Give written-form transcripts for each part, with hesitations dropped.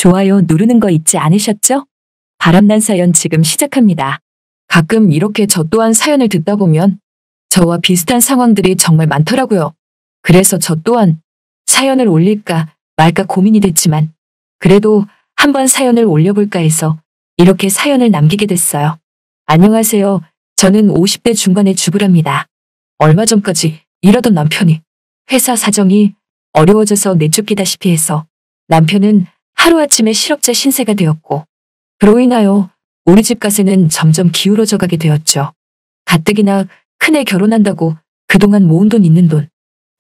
좋아요 누르는 거 잊지 않으셨죠? 바람난 사연 지금 시작합니다. 가끔 이렇게 저 또한 사연을 듣다 보면 저와 비슷한 상황들이 정말 많더라고요. 그래서 저 또한 사연을 올릴까 말까 고민이 됐지만 그래도 한번 사연을 올려볼까 해서 이렇게 사연을 남기게 됐어요. 안녕하세요. 저는 50대 중반의 주부랍니다. 얼마 전까지 일하던 남편이 회사 사정이 어려워져서 내쫓기다시피 해서 남편은 하루아침에 실업자 신세가 되었고 그로 인하여 우리 집 가세는 점점 기울어져 가게 되었죠. 가뜩이나 큰애 결혼한다고 그동안 모은 돈 있는 돈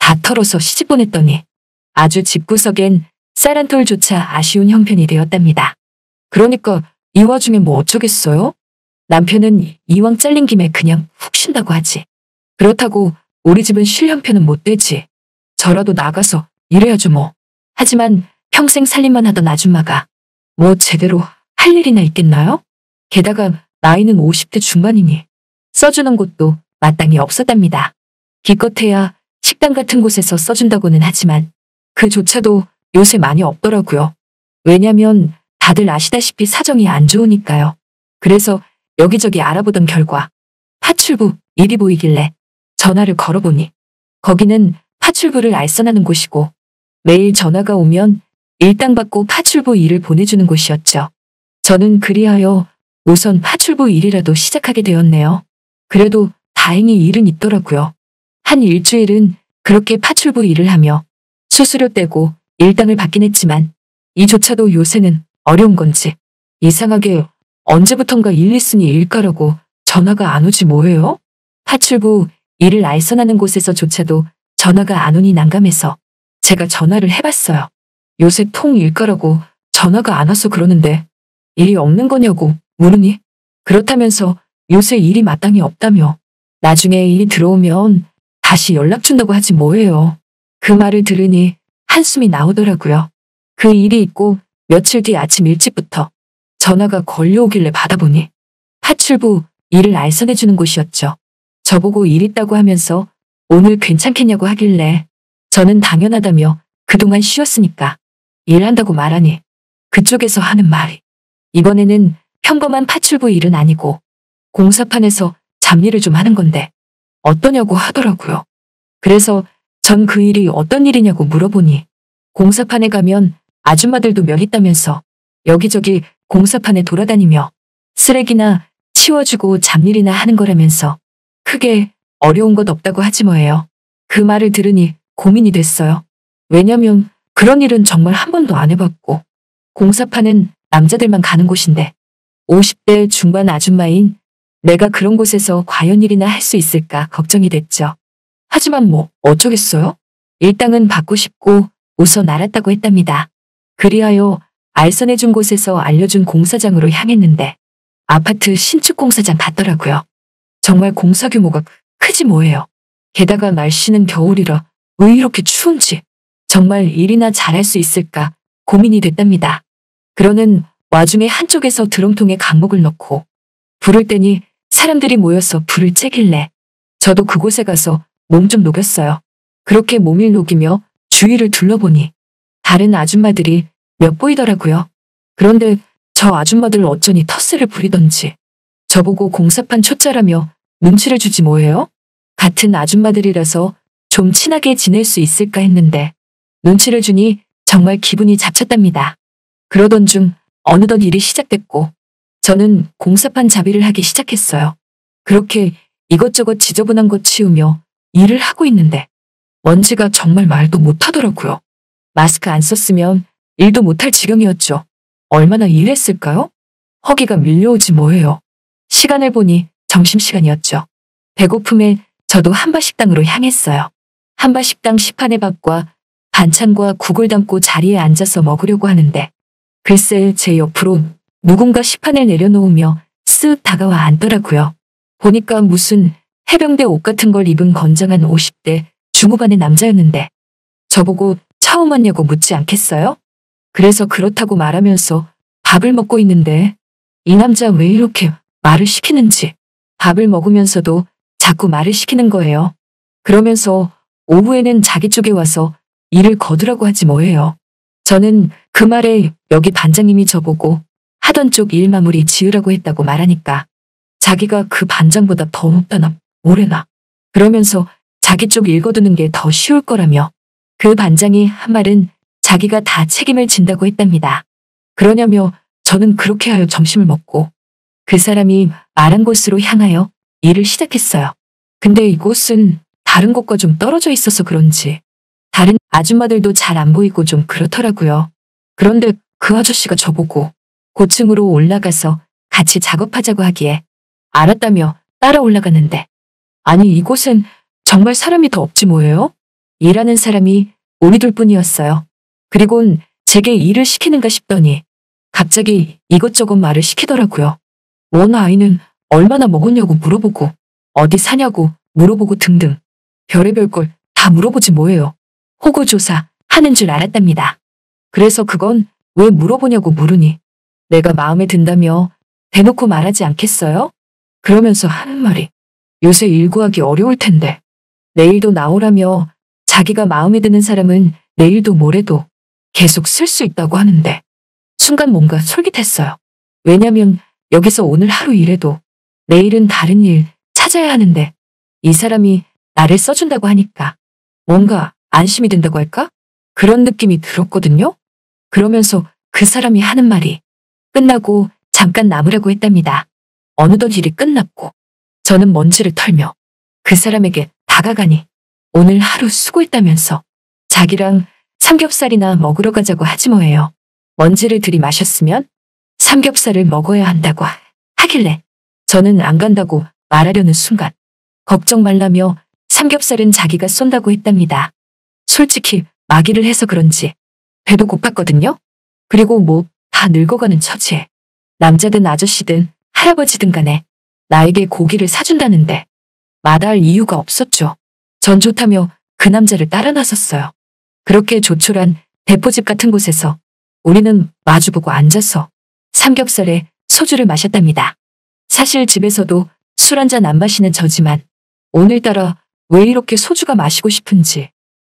다 털어서 시집 보냈더니 아주 집구석엔 쌀 한 톨조차 아쉬운 형편이 되었답니다. 그러니까 이 와중에 뭐 어쩌겠어요? 남편은 이왕 잘린 김에 그냥 훅 쉰다고 하지. 그렇다고 우리 집은 쉴 형편은 못 되지. 저라도 나가서 일해야죠 뭐. 하지만 평생 살림만 하던 아줌마가 뭐 제대로 할 일이나 있겠나요? 게다가 나이는 50대 중반이니 써주는 곳도 마땅히 없었답니다. 기껏해야 식당 같은 곳에서 써준다고는 하지만 그조차도 요새 많이 없더라고요. 왜냐면 다들 아시다시피 사정이 안 좋으니까요. 그래서 여기저기 알아보던 결과 파출부 일이 보이길래 전화를 걸어보니 거기는 파출부를 알선하는 곳이고 매일 전화가 오면 일당 받고 파출부 일을 보내주는 곳이었죠. 저는 그리하여 우선 파출부 일이라도 시작하게 되었네요. 그래도 다행히 일은 있더라고요. 한 일주일은 그렇게 파출부 일을 하며 수수료 떼고 일당을 받긴 했지만 이조차도 요새는 어려운 건지 이상하게 언제부턴가 1, 2순위 일가라고 전화가 안 오지 뭐예요? 파출부 일을 알선하는 곳에서조차도 전화가 안 오니 난감해서 제가 전화를 해봤어요. 요새 통 일가라고 전화가 안 와서 그러는데 일이 없는 거냐고 물으니 그렇다면서 요새 일이 마땅히 없다며 나중에 일이 들어오면 다시 연락 준다고 하지 뭐예요. 그 말을 들으니 한숨이 나오더라고요. 그 일이 있고 며칠 뒤 아침 일찍부터 전화가 걸려오길래 받아보니 파출부 일을 알선해주는 곳이었죠. 저보고 일 있다고 하면서 오늘 괜찮겠냐고 하길래 저는 당연하다며 그동안 쉬었으니까 일한다고 말하니 그쪽에서 하는 말이 이번에는 평범한 파출부 일은 아니고 공사판에서 잡일을 좀 하는 건데 어떠냐고 하더라고요. 그래서 전 그 일이 어떤 일이냐고 물어보니 공사판에 가면 아줌마들도 몇 있다면서 여기저기 공사판에 돌아다니며 쓰레기나 치워주고 잡일이나 하는 거라면서 크게 어려운 것 없다고 하지 뭐예요. 그 말을 들으니 고민이 됐어요. 왜냐면 그런 일은 정말 한 번도 안 해봤고 공사판은 남자들만 가는 곳인데 50대 중반 아줌마인 내가 그런 곳에서 과연 일이나 할 수 있을까 걱정이 됐죠. 하지만 뭐 어쩌겠어요? 일당은 받고 싶고 우선 알았다고 했답니다. 그리하여 알선해준 곳에서 알려준 공사장으로 향했는데 아파트 신축 공사장 같더라고요. 정말 공사 규모가 크지 뭐예요. 게다가 날씨는 겨울이라 왜 이렇게 추운지 정말 일이나 잘할 수 있을까 고민이 됐답니다. 그러는 와중에 한쪽에서 드럼통에 강목을 넣고 불을 떼니 사람들이 모여서 불을 쬐길래 저도 그곳에 가서 몸 좀 녹였어요. 그렇게 몸을 녹이며 주위를 둘러보니 다른 아줌마들이 몇 보이더라고요. 그런데 저 아줌마들 어쩌니 텃세를 부리던지 저보고 공사판 초짜라며 눈치를 주지 뭐예요? 같은 아줌마들이라서 좀 친하게 지낼 수 있을까 했는데 눈치를 주니 정말 기분이 잡쳤답니다. 그러던 중 어느덧 일이 시작됐고 저는 공사판 잡이를 하기 시작했어요. 그렇게 이것저것 지저분한 것 치우며 일을 하고 있는데 먼지가 정말 말도 못하더라고요. 마스크 안 썼으면 일도 못할 지경이었죠. 얼마나 일했을까요? 허기가 밀려오지 뭐예요. 시간을 보니 점심시간이었죠. 배고픔에 저도 한바식당으로 향했어요. 한바식당 시판의 밥과 반찬과 국을 담고 자리에 앉아서 먹으려고 하는데 글쎄 제 옆으로 누군가 시판을 내려놓으며 쓱 다가와 앉더라고요. 보니까 무슨 해병대 옷 같은 걸 입은 건장한 50대 중후반의 남자였는데 저보고 처음 왔냐고 묻지 않겠어요? 그래서 그렇다고 말하면서 밥을 먹고 있는데 이 남자 왜 이렇게 말을 시키는지 밥을 먹으면서도 자꾸 말을 시키는 거예요. 그러면서 오후에는 자기 쪽에 와서 일을 거두라고 하지 뭐예요. 저는 그 말에 여기 반장님이 저보고 하던 쪽 일 마무리 지으라고 했다고 말하니까 자기가 그 반장보다 더 높다나 뭐래나 그러면서 자기 쪽 읽어두는 게 더 쉬울 거라며 그 반장이 한 말은 자기가 다 책임을 진다고 했답니다. 그러냐며 저는 그렇게 하여 점심을 먹고 그 사람이 말한 곳으로 향하여 일을 시작했어요. 근데 이곳은 다른 곳과 좀 떨어져 있어서 그런지 다른 아줌마들도 잘 안 보이고 좀 그렇더라고요. 그런데 그 아저씨가 저보고 고층으로 올라가서 같이 작업하자고 하기에 알았다며 따라 올라갔는데 아니 이곳은 정말 사람이 더 없지 뭐예요? 일하는 사람이 우리 둘뿐이었어요. 그리곤 제게 일을 시키는가 싶더니 갑자기 이것저것 말을 시키더라고요. 원 아이는 얼마나 먹었냐고 물어보고 어디 사냐고 물어보고 등등 별의별 걸 다 물어보지 뭐예요. 호구조사 하는 줄 알았답니다. 그래서 그건 왜 물어보냐고 물으니 내가 마음에 든다며 대놓고 말하지 않겠어요? 그러면서 하는 말이 요새 일 구하기 어려울 텐데 내일도 나오라며 자기가 마음에 드는 사람은 내일도 모레도 계속 쓸 수 있다고 하는데 순간 뭔가 솔깃했어요. 왜냐면 여기서 오늘 하루 일해도 내일은 다른 일 찾아야 하는데 이 사람이 나를 써준다고 하니까 뭔가 안심이 된다고 할까? 그런 느낌이 들었거든요. 그러면서 그 사람이 하는 말이 끝나고 잠깐 남으라고 했답니다. 어느덧 일이 끝났고 저는 먼지를 털며 그 사람에게 다가가니 오늘 하루 수고했다면서 자기랑 삼겹살이나 먹으러 가자고 하지 뭐예요. 먼지를 들이마셨으면 삼겹살을 먹어야 한다고 하길래 저는 안 간다고 말하려는 순간 걱정 말라며 삼겹살은 자기가 쏜다고 했답니다. 솔직히 마기를 해서 그런지 배도 고팠거든요. 그리고 뭐 다 늙어가는 처지에 남자든 아저씨든 할아버지든 간에 나에게 고기를 사준다는데 마다할 이유가 없었죠. 전 좋다며 그 남자를 따라 나섰어요. 그렇게 조촐한 대포집 같은 곳에서 우리는 마주보고 앉아서 삼겹살에 소주를 마셨답니다. 사실 집에서도 술 한 잔 안 마시는 저지만 오늘따라 왜 이렇게 소주가 마시고 싶은지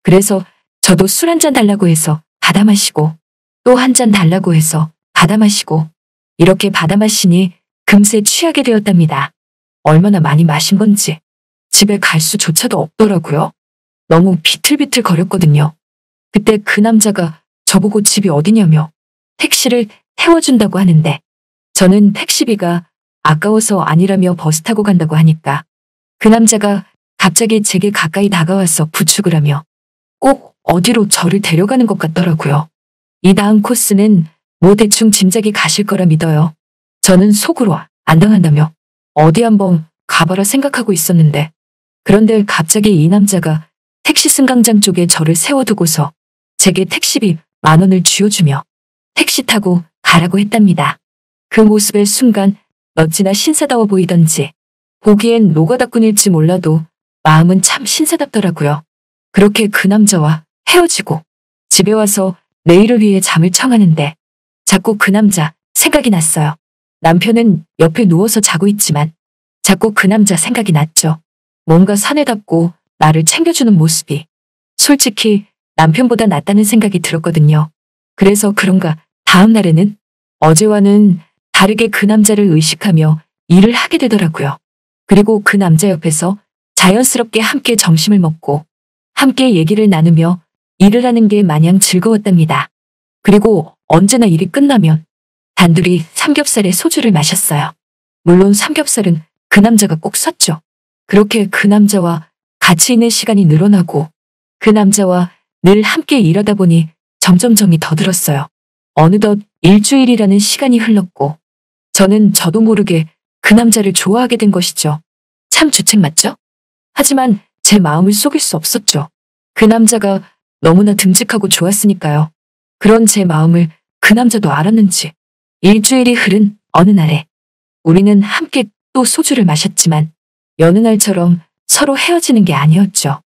그래서 저도 술 한 잔 달라고 해서 받아 마시고 또 한 잔 달라고 해서 받아 마시고 이렇게 받아 마시니 금세 취하게 되었답니다. 얼마나 많이 마신 건지 집에 갈 수조차도 없더라고요. 너무 비틀비틀 거렸거든요. 그때 그 남자가 저보고 집이 어디냐며 택시를 태워준다고 하는데 저는 택시비가 아까워서 아니라며 버스 타고 간다고 하니까 그 남자가 갑자기 제게 가까이 다가와서 부축을 하며 꼭 어디로 저를 데려가는 것 같더라고요. 이 다음 코스는 뭐 대충 짐작이 가실 거라 믿어요. 저는 속으로 안 당한다며 어디 한번 가봐라 생각하고 있었는데 그런데 갑자기 이 남자가 택시 승강장 쪽에 저를 세워두고서 제게 택시비 10,000원을 쥐어주며 택시 타고 가라고 했답니다. 그 모습의 순간 어찌나 신사다워 보이던지 보기엔 노가다꾼일지 몰라도 마음은 참 신사답더라고요. 그렇게 그 남자와 헤어지고 집에 와서 내일을 위해 잠을 청하는데 자꾸 그 남자 생각이 났어요. 남편은 옆에 누워서 자고 있지만 자꾸 그 남자 생각이 났죠. 뭔가 사내답고 나를 챙겨주는 모습이 솔직히 남편보다 낫다는 생각이 들었거든요. 그래서 그런가 다음 날에는 어제와는 다르게 그 남자를 의식하며 일을 하게 되더라고요. 그리고 그 남자 옆에서 자연스럽게 함께 점심을 먹고 함께 얘기를 나누며 일을 하는 게 마냥 즐거웠답니다. 그리고 언제나 일이 끝나면 단둘이 삼겹살에 소주를 마셨어요. 물론 삼겹살은 그 남자가 꼭 샀죠. 그렇게 그 남자와 같이 있는 시간이 늘어나고 그 남자와 늘 함께 일하다 보니 점점 정이 더 들었어요. 어느덧 일주일이라는 시간이 흘렀고 저는 저도 모르게 그 남자를 좋아하게 된 것이죠. 참 주책 맞죠? 하지만 제 마음을 속일 수 없었죠. 그 남자가 너무나 듬직하고 좋았으니까요. 그런 제 마음을 그 남자도 알았는지 일주일이 흐른 어느 날에 우리는 함께 또 소주를 마셨지만 여느 날처럼 서로 헤어지는 게 아니었죠.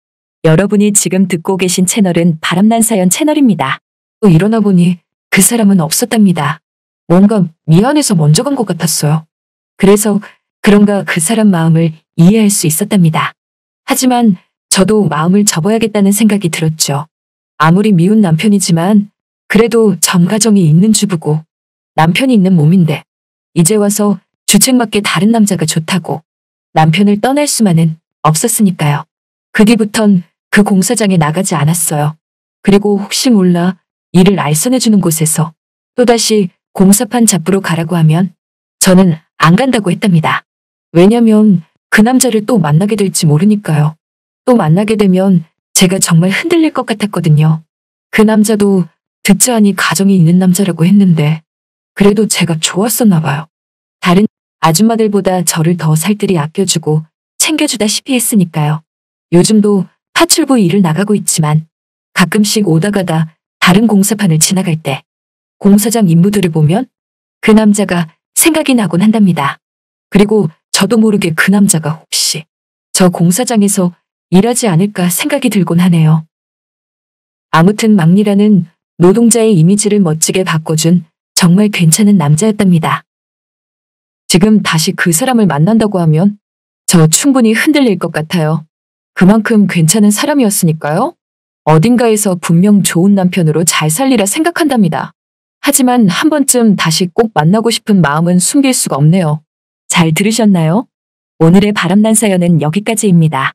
여러분이 지금 듣고 계신 채널은 바람난 사연 채널입니다. 또 일어나 보니 그 사람은 없었답니다. 뭔가 미안해서 먼저 간 것 같았어요. 그래서 그런가 그 사람 마음을 이해할 수 있었답니다. 하지만 저도 마음을 접어야겠다는 생각이 들었죠. 아무리 미운 남편이지만 그래도 전 가정이 있는 주부고 남편이 있는 몸인데 이제 와서 주책맞게 다른 남자가 좋다고 남편을 떠날 수만은 없었으니까요. 그 뒤부턴 그 공사장에 나가지 않았어요. 그리고 혹시 몰라 일을 알선해주는 곳에서 또다시 공사판 잡으러 가라고 하면 저는 안 간다고 했답니다. 왜냐면 그 남자를 또 만나게 될지 모르니까요. 또 만나게 되면 제가 정말 흔들릴 것 같았거든요. 그 남자도 듣자 하니 가정이 있는 남자라고 했는데 그래도 제가 좋았었나 봐요. 다른 아줌마들보다 저를 더 살뜰히 아껴주고 챙겨주다시피 했으니까요. 요즘도 파출부 일을 나가고 있지만 가끔씩 오다 가다 다른 공사판을 지나갈 때 공사장 인부들을 보면 그 남자가 생각이 나곤 한답니다. 그리고 저도 모르게 그 남자가 혹시 저 공사장에서 일하지 않을까 생각이 들곤 하네요. 아무튼 막리라는 노동자의 이미지를 멋지게 바꿔준 정말 괜찮은 남자였답니다. 지금 다시 그 사람을 만난다고 하면 저 충분히 흔들릴 것 같아요. 그만큼 괜찮은 사람이었으니까요. 어딘가에서 분명 좋은 남편으로 잘 살리라 생각한답니다. 하지만 한 번쯤 다시 꼭 만나고 싶은 마음은 숨길 수가 없네요. 잘 들으셨나요? 오늘의 바람난 사연은 여기까지입니다.